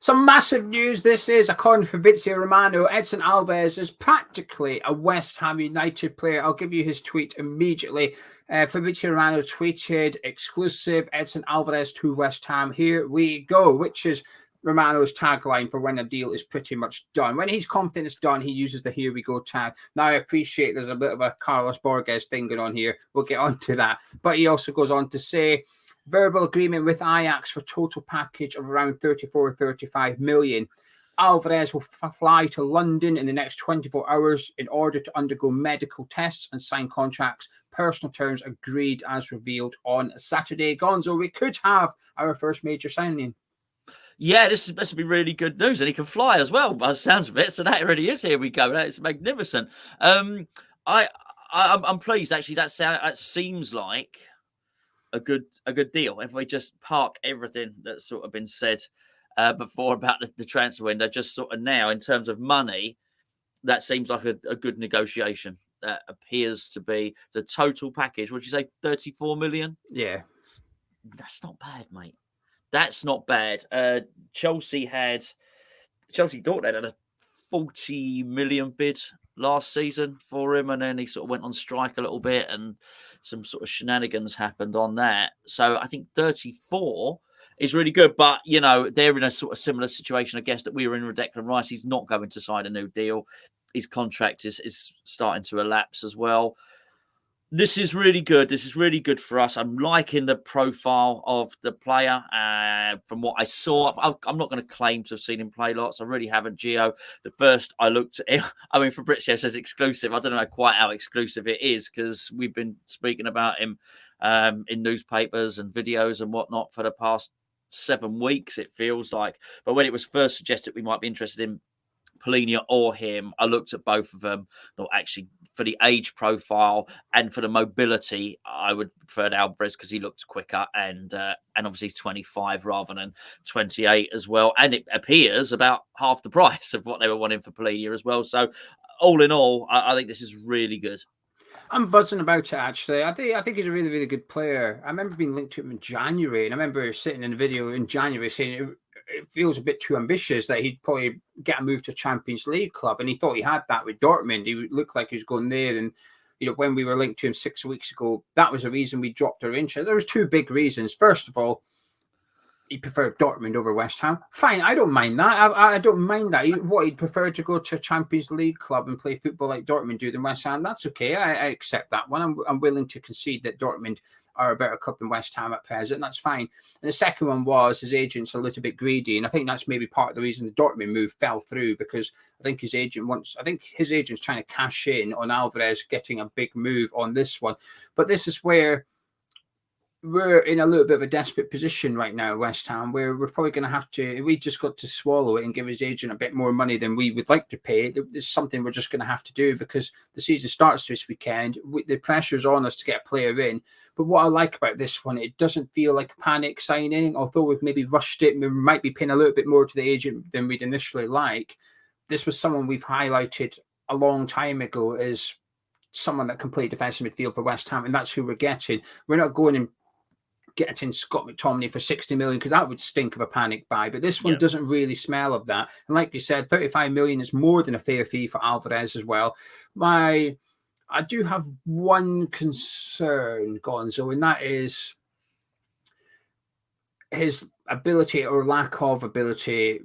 Some massive news this is. According to Fabrizio Romano, Edson Álvarez is practically a West Ham United player. I'll give you his tweet immediately. Fabrizio Romano tweeted, exclusive Edson Álvarez to West Ham. Here we go, which is Romano's tagline for when a deal is pretty much done. When he's confident it's done, he uses the here we go tag. Now, I appreciate there's a bit of a Carlos Borges thing going on here. We'll get on to that. But he also goes on to say, verbal agreement with Ajax for total package of around 34-35 million. Alvarez will fly to London in the next 24 hours in order to undergo medical tests and sign contracts. Personal terms agreed as revealed on Saturday. Gonzo, we could have our first major signing. Yeah, this is supposed to be really good news, and he can fly as well, by the sounds of it. So that really is. Here we go. That is magnificent. I'm pleased actually. That seems like a good deal. If we just park everything that's sort of been said before about the transfer window, just sort of now in terms of money, that seems like a good negotiation. That appears to be the total package. Would you say 34 million? Yeah, that's not bad, mate. That's not bad. Chelsea thought they had a 40 million bid last season for him, and then he sort of went on strike a little bit and some sort of shenanigans happened on that. So I think 34 is really good, but you know, they're in a sort of similar situation, I guess, that we were in with Declan Rice. He's not going to sign a new deal. His contract is starting to elapse as well. This is really good. This is really good for us. I'm liking the profile of the player. From what I saw, I'm not going to claim to have seen him play lots. I really haven't, Geo. The first I looked at him, I mean, Fabrizio says exclusive. I don't know quite how exclusive it is because we've been speaking about him in newspapers and videos and whatnot for the past 7 weeks, it feels like. But when it was first suggested we might be interested in Polinia or him, I looked at both of them. Thought actually for the age profile and for the mobility, I would prefer Alvarez because he looked quicker and obviously he's 25 rather than 28 as well. And it appears about half the price of what they were wanting for Polinia as well. So all in all, I think this is really good. I'm buzzing about it, actually. I think he's a really, really good player. I remember being linked to him in January, and I remember sitting in a video in January saying it feels a bit too ambitious that he'd probably get a move to Champions League club, and he thought he had that with Dortmund. He looked like he was going there, and you know, when we were linked to him 6 weeks ago, that was the reason we dropped our interest. There was two big reasons. First of all, he preferred Dortmund over West Ham. Fine, I don't mind that. I don't mind that. He'd prefer to go to a Champions League club and play football like Dortmund do than West Ham. That's okay. I accept that one. I'm willing to concede that Dortmund are a better club than West Ham at present. That's fine. And the second one was his agent's a little bit greedy, and I think that's maybe part of the reason the Dortmund move fell through, because I think his agent's trying to cash in on Alvarez getting a big move on this one. But this is where we're in a little bit of a desperate position right now, West Ham, where we're probably going to have to, we just got to swallow it and give his agent a bit more money than we would like to pay. It's something we're just going to have to do because the season starts this weekend. The pressure's on us to get a player in. But what I like about this one, it doesn't feel like a panic signing, although we've maybe rushed it. We might be paying a little bit more to the agent than we'd initially like. This was someone we've highlighted a long time ago as someone that can play defensive midfield for West Ham, and that's who we're getting. We're not going and getting Scott McTominay for 60 million because that would stink of a panic buy, but this one doesn't really smell of that. And like you said, 35 million is more than a fair fee for Alvarez as well. I do have one concern, Gonzo, and that is his ability or lack of ability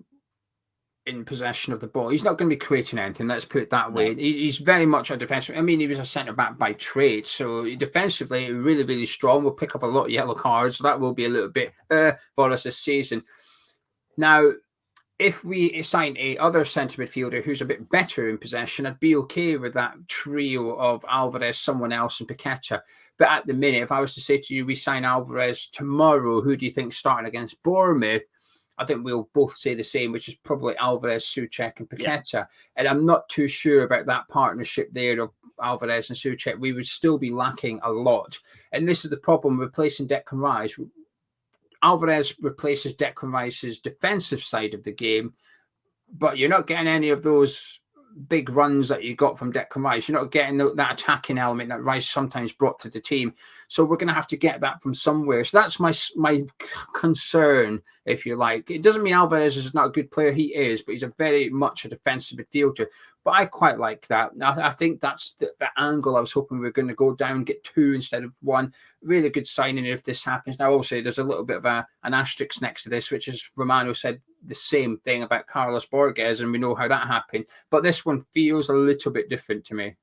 in possession of the ball. He's not going to be creating anything, let's put it that way. He's very much a defensive. I mean, he was a centre-back by trade, so defensively, really, really strong. We'll pick up a lot of yellow cards. So that will be a little bit for us this season. Now, if we sign a other centre midfielder who's a bit better in possession, I'd be okay with that trio of Alvarez, someone else, and Paqueta. But at the minute, if I was to say to you, we sign Alvarez tomorrow, who do you think starting against Bournemouth? I think we'll both say the same, which is probably Alvarez, Souček, and Paqueta. Yeah. And I'm not too sure about that partnership there of Alvarez and Souček. We would still be lacking a lot. And this is the problem replacing Declan Rice. Alvarez replaces Declan Rice's defensive side of the game, but you're not getting any of those big runs that you got from Declan Rice. You're not getting that attacking element that Rice sometimes brought to the team. So we're going to have to get that from somewhere. So that's my concern, if you like. It doesn't mean Alvarez is not a good player. He is, but he's a very much a defensive midfielder. But I quite like that. I think that's the angle I was hoping we were going to go down, get 2 instead of 1. Really good signing if this happens. Now, obviously, there's a little bit of an asterisk next to this, which is Romano said the same thing about Carlos Borges, and we know how that happened. But this one feels a little bit different to me.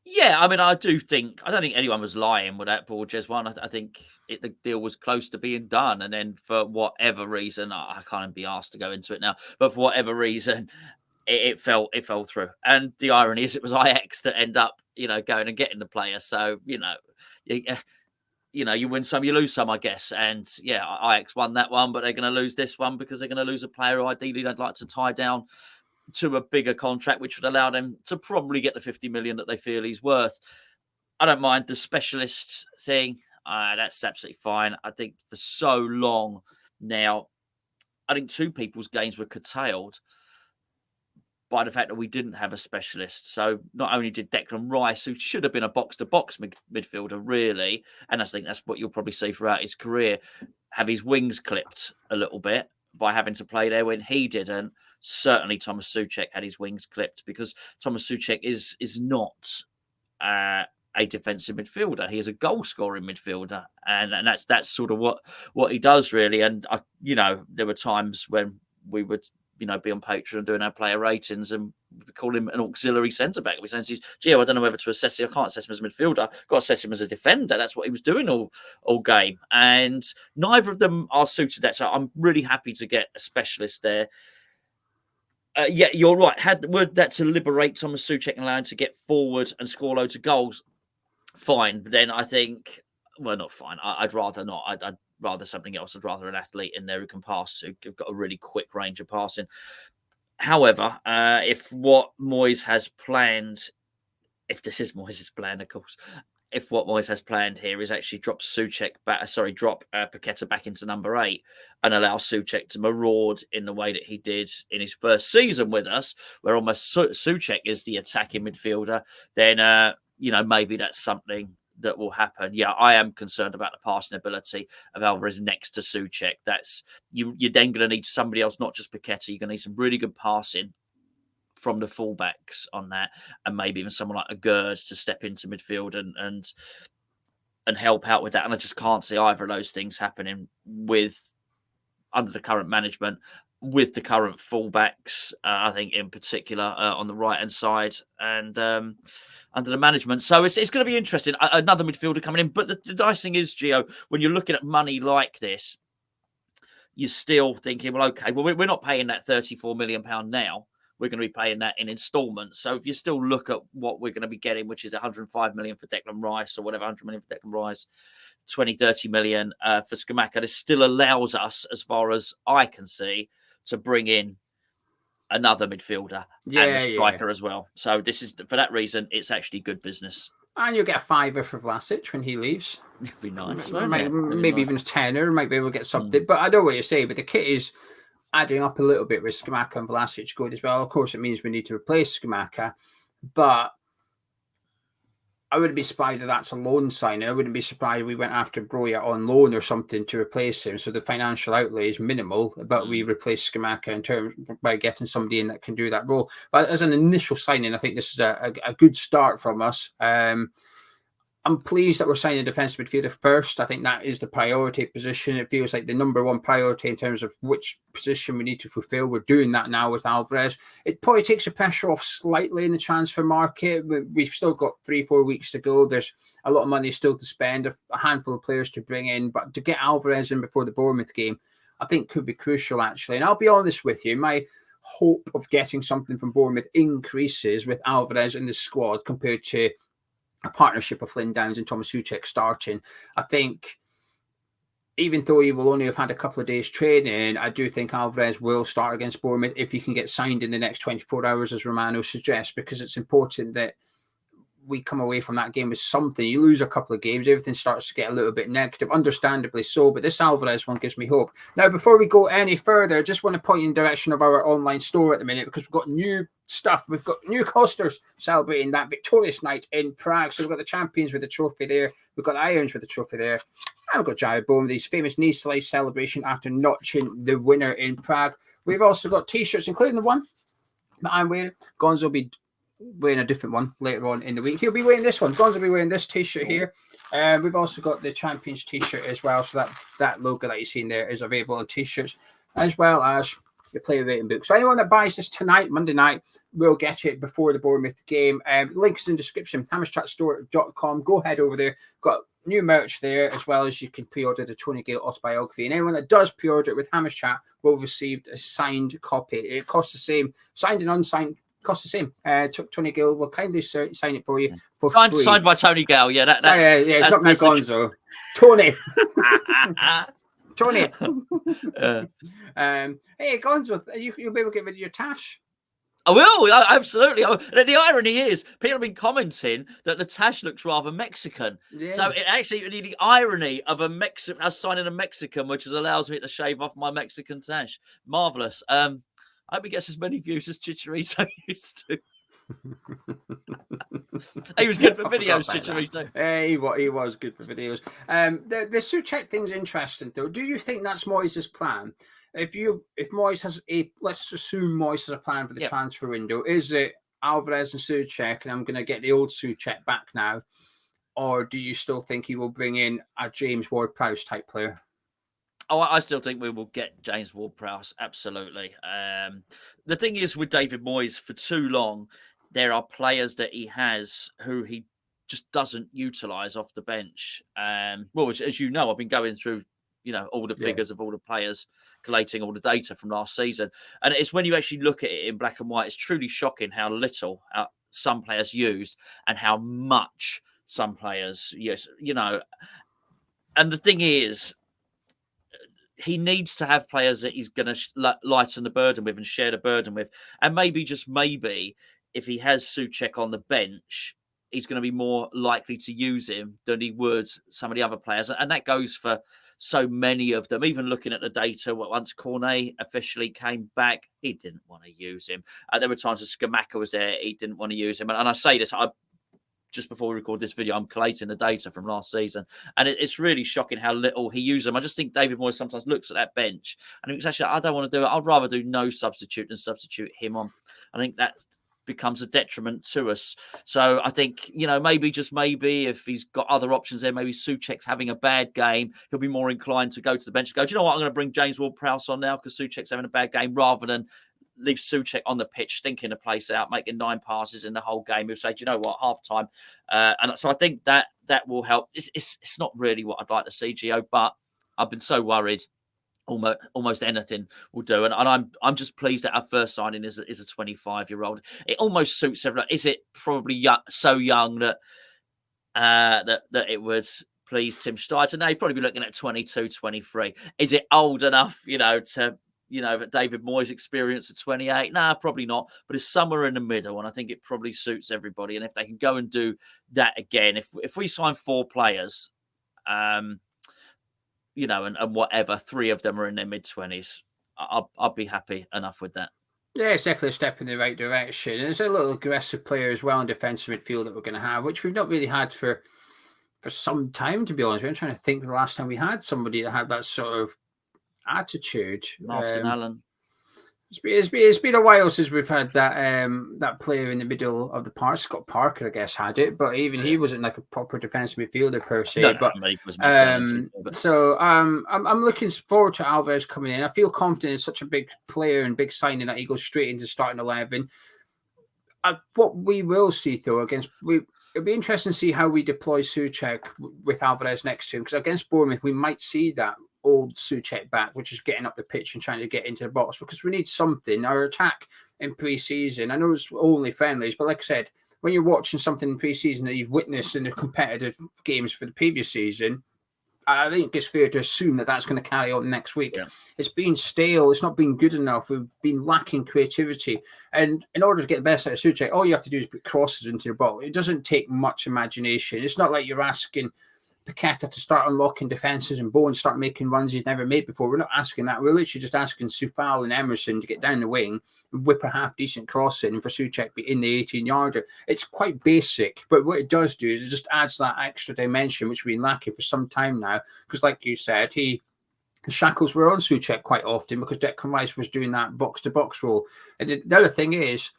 Yeah, I mean, I don't think anyone was lying with that Borges one. I think the deal was close to being done. And then for whatever reason, I can't be asked to go into it now, but for whatever reason, it fell through. And the irony is it was Ajax that end up, going and getting the player. So, you win some, you lose some, I guess. And yeah, Ajax won that one, but they're going to lose this one because they're going to lose a player who ideally they'd like to tie down to a bigger contract, which would allow them to probably get the 50 million that they feel he's worth. I don't mind the specialist thing. That's absolutely fine. I think for so long now, I think 2 people's games were curtailed by the fact that we didn't have a specialist. So not only did Declan Rice, who should have been a box-to-box midfielder, really, and I think that's what you'll probably see throughout his career, have his wings clipped a little bit by having to play there when he didn't. Certainly Thomas Souček had his wings clipped because Thomas Souček is not a defensive midfielder. He is a goal-scoring midfielder, and that's sort of what he does, really. And, there were times when we would be on Patreon doing our player ratings and we call him an auxiliary centre-back. We say, Geo, I don't know whether to assess him. I can't assess him as a midfielder. I've got to assess him as a defender. That's what he was doing all game. And neither of them are suited that. So I'm really happy to get a specialist there. Yeah, you're right. Were that to liberate Thomas Souček and allow him to get forward and score loads of goals, fine. But then I think, well, not fine. I'd rather not. I'd rather something else. I'd rather an athlete in there who can pass, who've got a really quick range of passing. However, if what Moyes has planned, if this is Moyes' plan, of course, if what Moyes has planned here is actually drop Paqueta back into number 8 and allow Souček to maraud in the way that he did in his first season with us, where almost Souček is the attacking midfielder, then, maybe that's something that will happen. Yeah, I am concerned about the passing ability of Alvarez next to Souček. That's you're then going to need somebody else, not just Paqueta. You're going to need some really good passing from the fullbacks on that, and maybe even someone like a Gerd to step into midfield and help out with that. And I just can't see either of those things happening under the current management, with the current fullbacks. I think in particular on the right hand side and under the management. So it's going to be interesting. Another midfielder coming in, but the nice thing is, Geo, when you're looking at money like this, you're still thinking, well, okay, well, we're not paying that £34 million now. We're going to be paying that in installments. So if you still look at what we're going to be getting, which is 105 million for Declan Rice or whatever, 100 million for Declan Rice, 30 million for Scamacca, this still allows us, as far as I can see, to bring in another midfielder and a striker as well. So this is, for that reason, it's actually good business. And you'll get a £5 for Vlasic when he leaves. It'd be nice. Maybe even a tenner. Might be able to get something. But I know what you say. But the kit is adding up a little bit with Scamacca and Vlasic good as well. Of course, it means we need to replace Scamacca. But I wouldn't be surprised if that's a loan signing. I wouldn't be surprised if we went after Broja on loan or something to replace him. So the financial outlay is minimal, but we replace Scamacca in terms by getting somebody in that can do that role. But as an initial signing, I think this is a good start from us. I'm pleased that we're signing a defensive midfielder first. I think that is the priority position. It feels like the number one priority in terms of which position we need to fulfill. We're doing that now with Alvarez. It probably takes the pressure off slightly in the transfer market. We've still got 3-4 weeks to go. There's a lot of money still to spend, a handful of players to bring in. But to get Alvarez in before the Bournemouth game, I think could be crucial, actually. And I'll be honest with you, my hope of getting something from Bournemouth increases with Alvarez in the squad compared to a partnership of Flynn Downs and Thomas Souček starting. I think even though he will only have had a couple of days training, I do think Alvarez will start against Bournemouth if he can get signed in the next 24 hours, as Romano suggests, because it's important that we come away from that game with something. You lose a couple of games, everything starts to get a little bit negative, understandably so. But this Alvarez one gives me hope. Now, before we go any further, I just want to point in the direction of our online store at the minute, because we've got new stuff. We've got new coasters celebrating that victorious night in Prague. So we've got the champions with the trophy there. We've got the irons with the trophy there. And we've got Jared Bowen with his famous knee slice celebration after notching the winner in Prague. We've also got T-shirts, including the one that I'm wearing. Gonzo will be wearing a different one later on in the week. He'll be wearing this one. Gonzo will be wearing this T-shirt here. We've also got the Champions T-shirt as well. So that logo that you're seeing there is available on T-shirts, as well as the player rating book. So anyone that buys this tonight, Monday night, will get it before the Bournemouth game. Links in the description, hammerchatstore.com. Go head over there. Got new merch there, as well as you can pre-order the Tony Gale autobiography. And anyone that does pre-order it with Hammers Chat will receive a signed copy. It costs the same. Signed and unsigned costs the same. Tony Gale will kindly sign it for you for free. Signed by Tony Gale. Yeah, that's it's not me, Gonzo. Tony. Tony. Hey, Gonzo, you'll be able to get rid of your tash. I will, absolutely. The irony is, people have been commenting that the tash looks rather Mexican. Yeah. So it actually, the irony of us signing a Mexican, which allows me to shave off my Mexican tash. Marvellous. I hope he gets as many views as Chicharito used to. He was good for videos, Chicharito. He was good for videos. The Souček thing's interesting, though. Do you think that's Moyes' plan? If Moyes has let's assume Moyes has a plan for the transfer window, is it Alvarez and Souček, and I'm going to get the old Souček back now, or do you still think he will bring in a James Ward-Prowse type player? Oh, I still think we will get James Ward-Prowse, absolutely. The thing is with David Moyes, for too long, there are players that he has who he just doesn't utilise off the bench. Well, as you know, I've been going through all the figures of all the players, collating all the data from last season. And it's when you actually look at it in black and white, it's truly shocking how little some players used and how much some players, And the thing is, he needs to have players that he's going to lighten the burden with and share the burden with. And maybe, just maybe, if he has Souček on the bench, he's going to be more likely to use him than he would some of the other players. And that goes for so many of them. Even looking at the data, once Cornet officially came back, he didn't want to use him. There were times when Scamacca was there, he didn't want to use him. And I say this, just before we record this video, I'm collating the data from last season. And it's really shocking how little he used them. I just think David Moyes sometimes looks at that bench and thinks, actually, I don't want to do it. I'd rather do no substitute than substitute him on. I think that becomes a detriment to us. So I think, maybe, just maybe, if he's got other options there, maybe Souček's having a bad game, he'll be more inclined to go to the bench and go, do you know what, I'm going to bring James Ward-Prowse on now because Souček's having a bad game, rather than leave Souček on the pitch, stinking the place out, making 9 passes in the whole game. He'll say, do you know what, half time. And so I think that will help. It's not really what I'd like to see, Geo, but I've been so worried. Almost anything will do, and I'm just pleased that our first signing is a 25-year-old. It almost suits everyone. Is it probably so young that that it would please Tim Steidter? No, he'd probably be looking at 22, 23. Is it old enough, to that David Moyes experience at 28? Nah, probably not. But it's somewhere in the middle, and I think it probably suits everybody. And if they can go and do that again, if we sign 4 players, and whatever, 3 of them are in their mid-20s, I'll be happy enough with that. Yeah, it's definitely a step in the right direction. And there's a little aggressive player as well in defensive midfield that we're going to have, which we've not really had for some time, to be honest. I'm trying to think the last time we had somebody that had that sort of attitude. Martin Allen. It's been a while since we've had that player in the middle of the park. Scott Parker, I guess, had it, but even he wasn't like a proper defensive midfielder per se. So I'm looking forward to Alvarez coming in. I feel confident in such a big player and big signing that he goes straight into starting 11. What we will see though it'll be interesting to see how we deploy Souček with Alvarez next to him, because against Bournemouth we might see that old Souček back, which is getting up the pitch and trying to get into the box, because we need something. Our attack in pre-season, I know it's only friendlies, but like I said, when you're watching something in pre-season that you've witnessed in the competitive games for the previous season, I think it's fair to assume that that's going to carry on next week. Yeah. It's been stale. It's not been good enough. We've been lacking creativity. And in order to get the best out of Souček, all you have to do is put crosses into your ball. It doesn't take much imagination. It's not like you're asking Paqueta to start unlocking defences and Bowen start making runs he's never made before. We're not asking that. We're literally just asking Soufal and Emerson to get down the wing and whip a half-decent cross in for Souček to be in the 18-yarder. It's quite basic, but what it does do is it just adds that extra dimension, which we've been lacking for some time now. Because like you said, the shackles were on Souček quite often because Declan Rice was doing that box-to-box role. And the other thing is,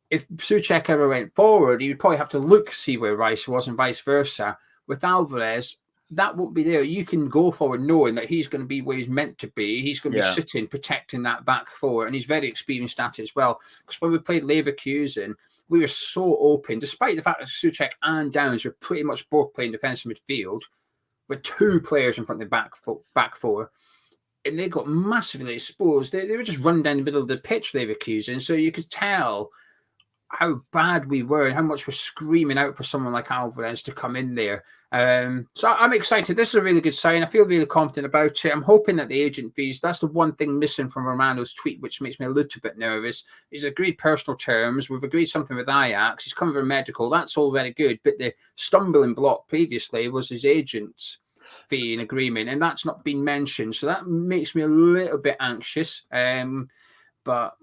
if Souček ever went forward, he would probably have to look to see where Rice was and vice versa. With Alvarez, that won't be there. You can go forward knowing that he's going to be where he's meant to be. He's going to be sitting, protecting that back four, and he's very experienced at it as well. Because when we played Leverkusen, we were so open, despite the fact that Souček and Downs were pretty much both playing defensive midfield, with two players in front of the back four, and they got massively exposed. They were just running down the middle of the pitch, Leverkusen, so you could tell how bad we were and how much we're screaming out for someone like Alvarez to come in there. So I'm excited. This is a really good sign. I feel really confident about it. I'm hoping that the agent fees, that's the one thing missing from Romano's tweet, which makes me a little bit nervous. He's agreed personal terms. We've agreed something with Ajax. He's come for medical. That's all very good. But the stumbling block previously was his agent's fee and agreement, and that's not been mentioned. So that makes me a little bit anxious. But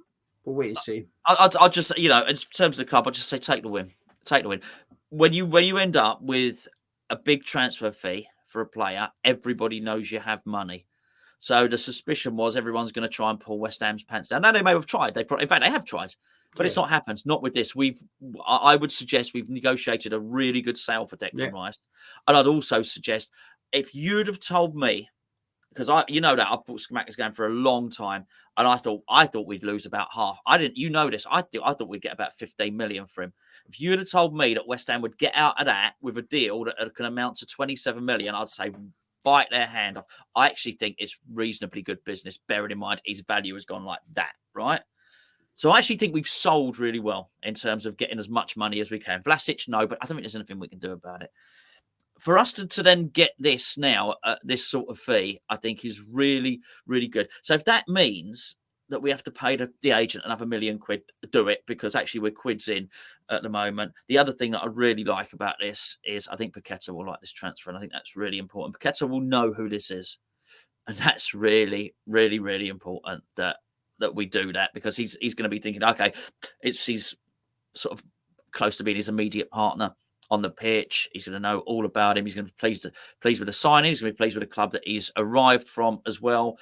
we'll wait and see. I'll just, in terms of the club, I'll just say take the win. Take the win. When you end up with a big transfer fee for a player, everybody knows you have money. So the suspicion was everyone's going to try and pull West Ham's pants down. Now they may have tried. In fact, they have tried, but it's not happened. Not with this. I would suggest we've negotiated a really good sale for Declan Rice, and I'd also suggest if you'd have told me, because I've thought Schmack is going for a long time, and I thought we'd lose about half. I didn't, this. I thought we'd get about 15 million for him. If you had told me that West Ham would get out of that with a deal that can amount to 27 million, I'd say bite their hand off. I actually think it's reasonably good business, bearing in mind his value has gone like that, right? So I actually think we've sold really well in terms of getting as much money as we can. Vlasic, no, but I don't think there's anything we can do about it. For us to then get this now, this sort of fee, I think is really, really good. So if that means that we have to pay the agent another £1 million to do it, because actually we're quids in at the moment. The other thing that I really like about this is I think Paqueta will like this transfer, and I think that's really important. Paqueta will know who this is, and that's really, really, really important that we do that, because he's going to be thinking, okay, he's sort of close to being his immediate partner on the pitch. He's going to know all about him. He's going to be pleased with the signing. He's going to be pleased with the club that he's arrived from as well.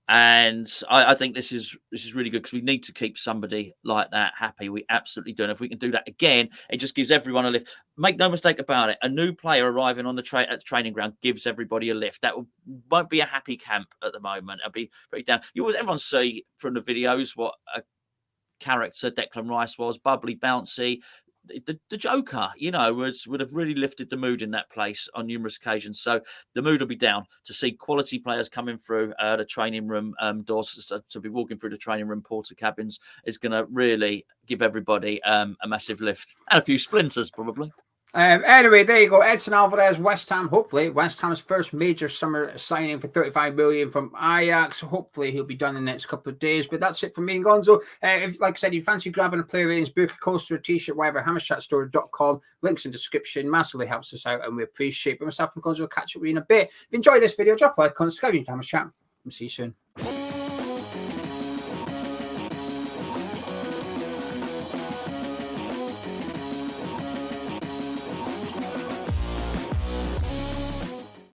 And I think this is really good, because we need to keep somebody like that happy. We absolutely do. And if we can do that again, it just gives everyone a lift. Make no mistake about it. A new player arriving on at the training ground gives everybody a lift. That won't be a happy camp at the moment. It'll be very down. Everyone see from the videos what a character Declan Rice was. Bubbly, bouncy. The Joker, would have really lifted the mood in that place on numerous occasions. So the mood will be down to see quality players coming through the training room doors, to be walking through the training room porter cabins is going to really give everybody a massive lift, and a few splinters probably. Anyway, there you go. Edson Álvarez, West Ham. Hopefully, West Ham's first major summer signing for 35 million from Ajax. Hopefully, he'll be done in the next couple of days. But that's it from me and Gonzo. Like I said, if you fancy grabbing a player ratings, book a coaster, a t-shirt, whatever, hammerchatstore.com. Links in the description. Massively helps us out, and we appreciate it. But myself and Gonzo will catch up with you in a bit. If you enjoyed this video, drop a like, subscribe to Hammer Chat, and see you soon.